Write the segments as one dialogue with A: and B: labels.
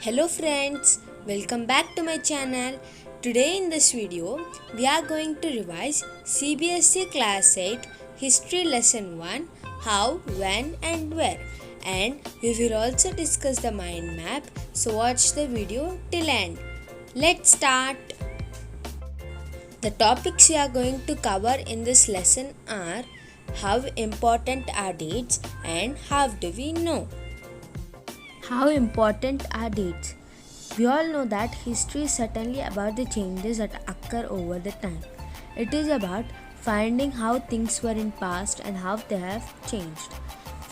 A: Hello friends, welcome back to my channel. Today in this video, we are going to revise CBSE Class 8 History Lesson 1 How, When and Where, and we will also discuss the mind map, so watch the video till end. Let's start. The topics we are going to cover in this lesson are how important are dates and how do we know. How important are dates? We all know that history is certainly about the changes that occur over the time. It is about finding how things were in past and how they have changed.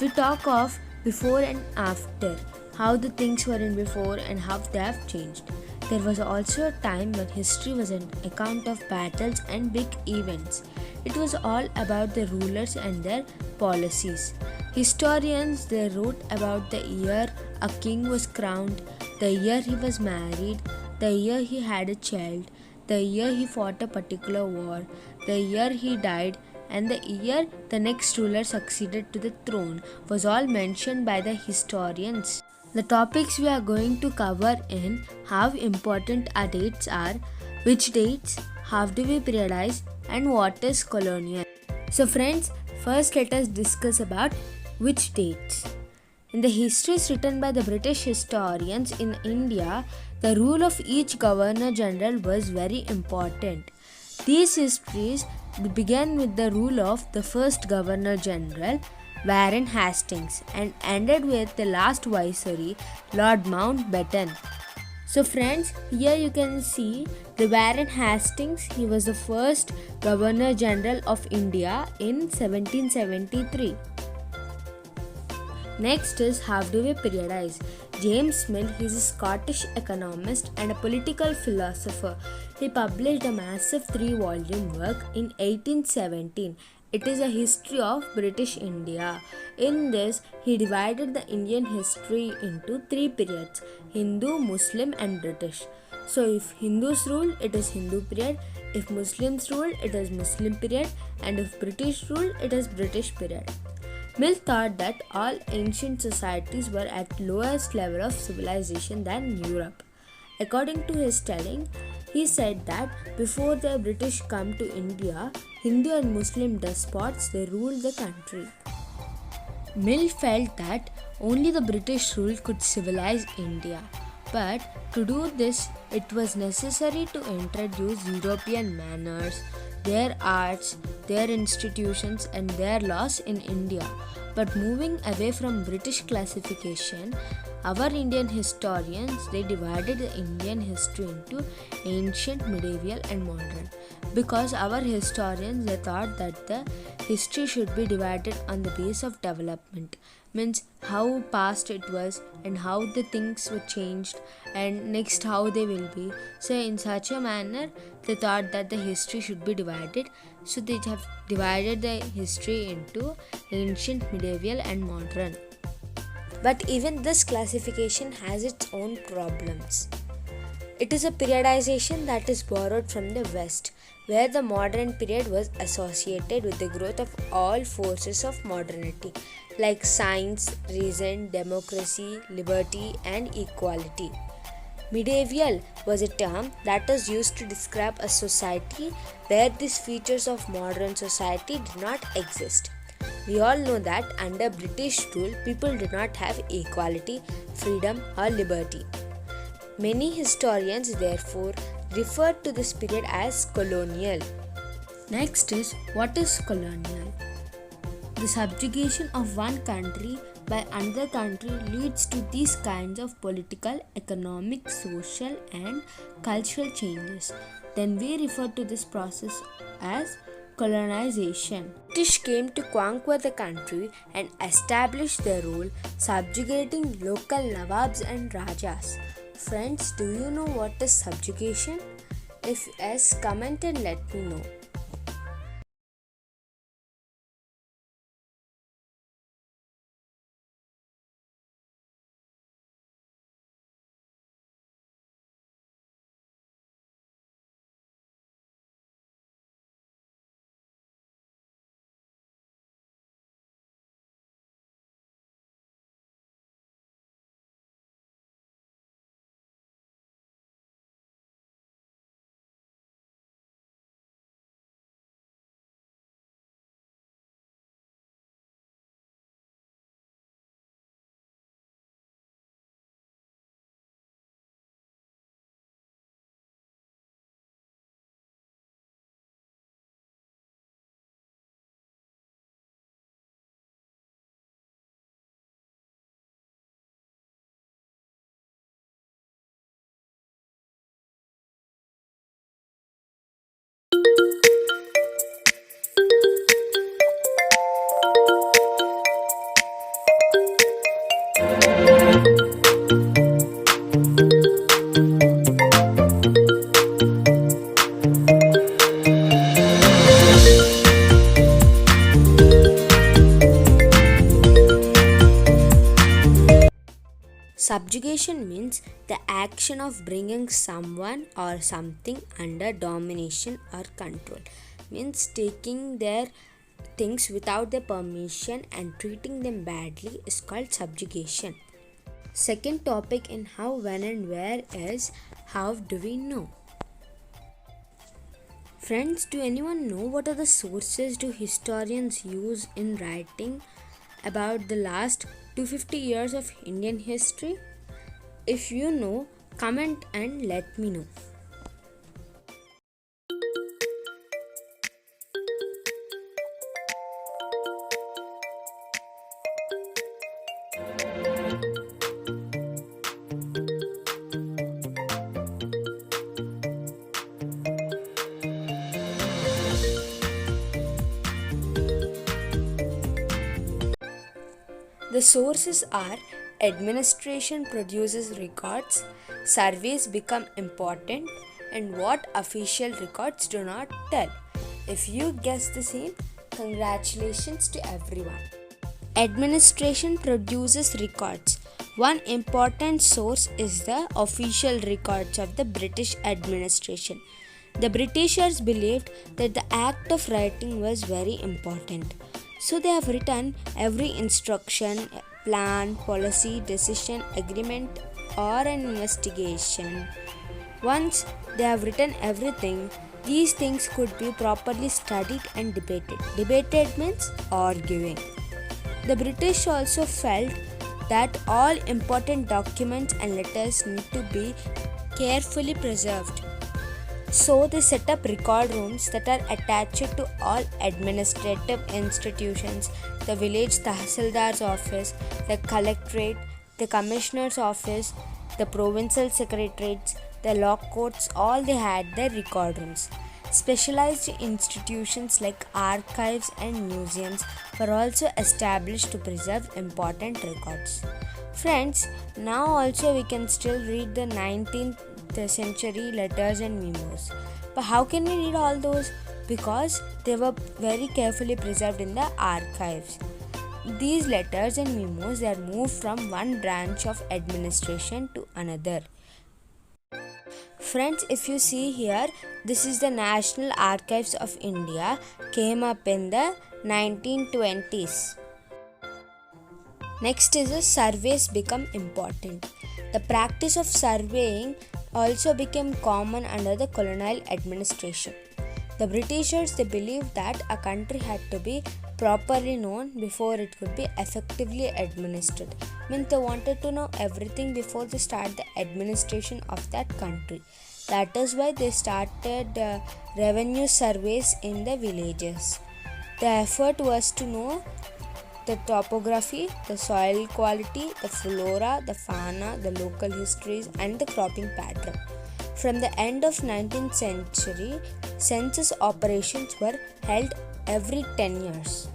A: We talk of before and after, how the things were in before and how they have changed. There was also a time when history was an account of battles and big events. It was all about the rulers and their policies. Historians they wrote about the year a king was crowned, the year he was married, the year he had a child, the year he fought a particular war, the year he died, and the year the next ruler succeeded to the throne was all mentioned by the historians. The topics we are going to cover in how important our dates are, which dates, how do we periodize, and what is colonial. So friends, first let us discuss about which dates. In the histories written by the British historians in India, the rule of each Governor General was very important. These histories began with the rule of the first Governor General, Warren Hastings, and ended with the last Viceroy, Lord Mountbatten. So friends, here you can see the Warren Hastings. He was the first Governor General of India in 1773. Next is how do we periodize? James Mill is a Scottish economist and a political philosopher. He published a massive 3-volume work in 1817. It is a history of British India. In this, he divided the Indian history into 3 periods: Hindu, Muslim, and British. So, if Hindus rule, it is Hindu period. If Muslims rule, it is Muslim period. And if British rule, it is British period. Mill thought that all ancient societies were at lowest level of civilization than Europe. According to his telling, he said that before the British come to India, Hindu and Muslim despots they ruled the country. Mill felt that only the British rule could civilize India. But to do this, it was necessary to introduce European manners, their arts, their institutions, and their laws in India. But moving away from British classification, our Indian historians they divided the Indian history into ancient, medieval, and modern. Because our historians they thought that the history should be divided on the base of development, means how past it was and how the things were changed and next how they will be. So in such a manner they thought that the history should be divided, so they have divided the history into ancient, medieval, and modern. But even this classification has its own problems. It is a periodization that is borrowed from the West, where the modern period was associated with the growth of all forces of modernity, like science, reason, democracy, liberty, and equality. Medieval was a term that was used to describe a society where these features of modern society did not exist. We all know that under British rule, people did not have equality, freedom, or liberty. Many historians therefore refer to this period as colonial. Next is what is colonial? The subjugation of one country by another country leads to these kinds of political, economic, social, and cultural changes. Then we refer to this process as colonization. British came to conquer the country and establish their rule, subjugating local Nawabs and Rajas. Friends, do you know what is subjugation? If yes, comment and let me know. Subjugation means the action of bringing someone or something under domination or control. Means taking their things without their permission and treating them badly is called subjugation. Second topic in how, when, and where is how do we know? Friends, do anyone know what are the sources do historians use in writing about the last 250 years of Indian history? If you know, comment and let me know. The sources are administration produces records, surveys become important, and what official records do not tell. If you guess the same, congratulations to everyone. Administration produces records. One important source is the official records of the British administration. The Britishers believed that the act of writing was very important. So they have written every instruction, plan, policy, decision, agreement, or an investigation. Once they have written everything, these things could be properly studied and debated. Debated means arguing. The British also felt that all important documents and letters need to be carefully preserved. So they set up record rooms that are attached to all administrative institutions, the village Tahsildar's office, the collectorate, the commissioner's office, the provincial secretariats, the law courts, all they had their record rooms. Specialized institutions like archives and museums were also established to preserve important records. Friends, now also we can still read the 19th century letters and memos. But how can we read all those? Because they were very carefully preserved in the archives. These letters and memos, they are moved from one branch of administration to another. Friends, if you see here, this is the National Archives of India, came up in the 1920s. Next is the surveys become important. The practice of surveying also became common under the colonial administration. The Britishers, they believed that a country had to be properly known before it could be effectively administered. Means they wanted to know everything before they start the administration of that country. That is why they started revenue surveys in the villages. The effort was to know the topography, the soil quality, the flora, the fauna, the local histories, and the cropping pattern. From the end of 19th century, census operations were held every 10 years.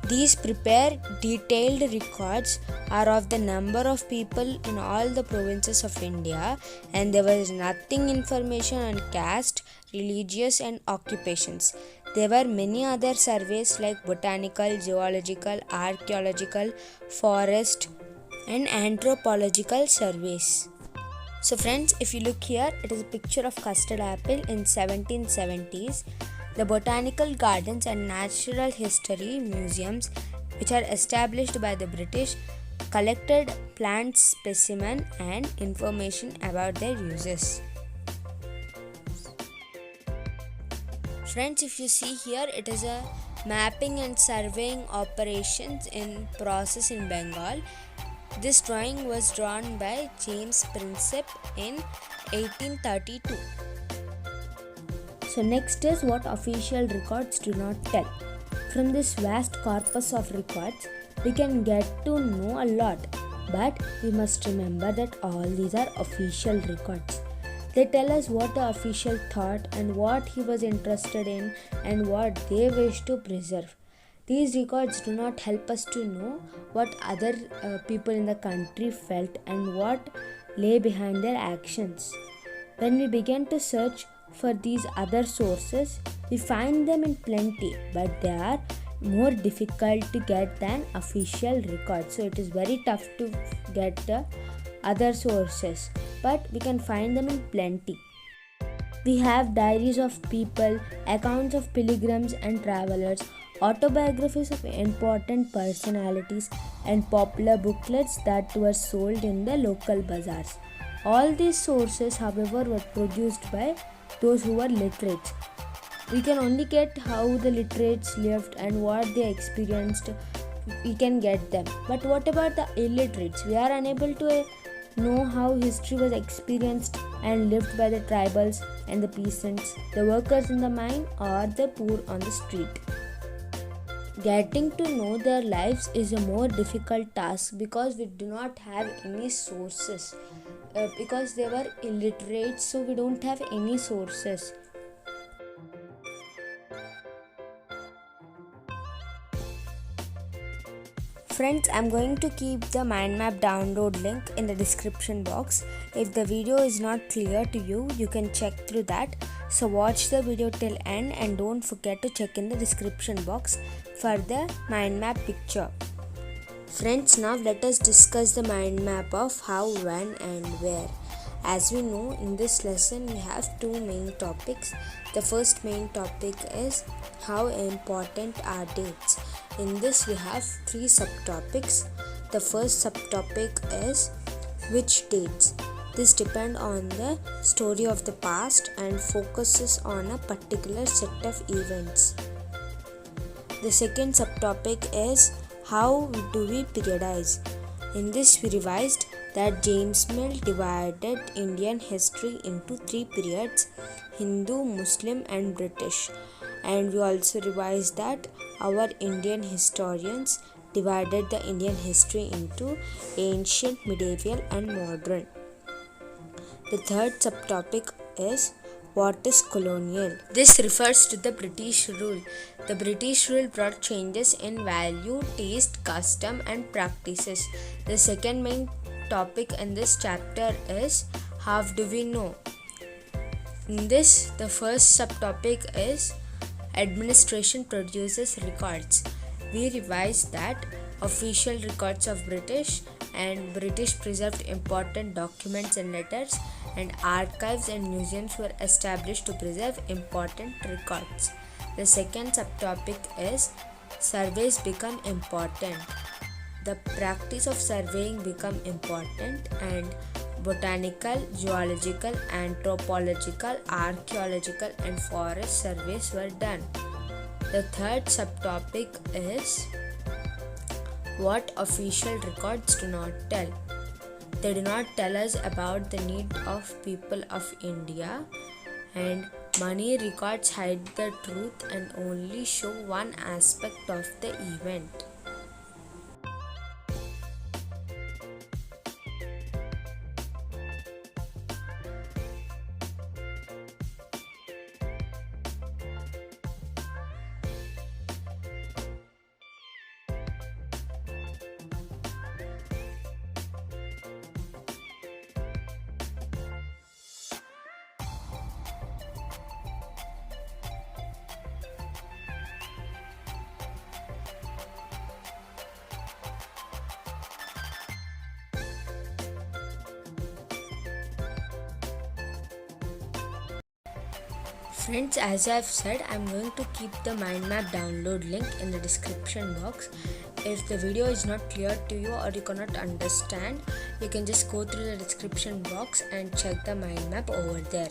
A: These prepare detailed records are of the number of people in all the provinces of India, and there was nothing information on caste, religious, and occupations. There were many other surveys like botanical, zoological, archaeological, forest, and anthropological surveys. So friends, if you look here, it is a picture of custard apple in 1770s. The botanical gardens and natural history museums, which are established by the British, collected plant specimen and information about their uses. Friends, if you see here, it is a mapping and surveying operations in process in Bengal. This drawing was drawn by James Prinsep in 1832. So next is what official records do not tell. From this vast corpus of records, we can get to know a lot, but we must remember that all these are official records. They tell us what the official thought and what he was interested in and what they wish to preserve. These records do not help us to know what other people in the country felt and what lay behind their actions. When we begin to search for these other sources, we find them in plenty, but they are more difficult to get than official records. So it is very tough to get other sources, but we can find them in plenty. We have diaries of people, accounts of pilgrims and travelers, autobiographies of important personalities, and popular booklets that were sold in the local bazaars. All these sources, however, were produced by those who were literates. We can only get how the literates lived and what they experienced. We can get them. But what about the illiterates? We are unable to know how history was experienced and lived by the tribals and the peasants, the workers in the mine, or the poor on the street. Getting to know their lives is a more difficult task because we do not have any sources. Because they were illiterate, so we don't have any sources. Friends, I'm going to keep the mind map download link in the description box. If the video is not clear to you, you can check through that. So watch the video till end and don't forget to check in the description box for the mind map picture. Friends, now let us discuss the mind map of how, when and where. As we know, in this lesson we have two main topics. The first main topic is how important are dates. In this we have three subtopics. The first subtopic is which dates. This depends on the story of the past and focuses on a particular set of events. The second subtopic is how do we periodize. In this we revised that James Mill divided Indian history into three periods: Hindu, Muslim and British. And we also revised that our Indian historians divided the Indian history into ancient, medieval and modern. The third subtopic is what is colonial. This refers to the British rule. The British rule brought changes in value, taste, custom and practices. The second main topic in this chapter is how do we know. In this, the first subtopic is administration produces records. We revised that official records of British preserved important documents and letters, and archives and museums were established to preserve important records. The second subtopic is surveys become important. The practice of surveying become important and botanical, zoological, anthropological, archaeological and forest surveys were done. The third subtopic is what official records do not tell. They do not tell us about the need of people of India, and money records hide the truth and only show one aspect of the event. Friends, as I have said, I am going to keep the mind map download link in the description box. If the video is not clear to you or you cannot understand, you can just go through the description box and check the mind map over there.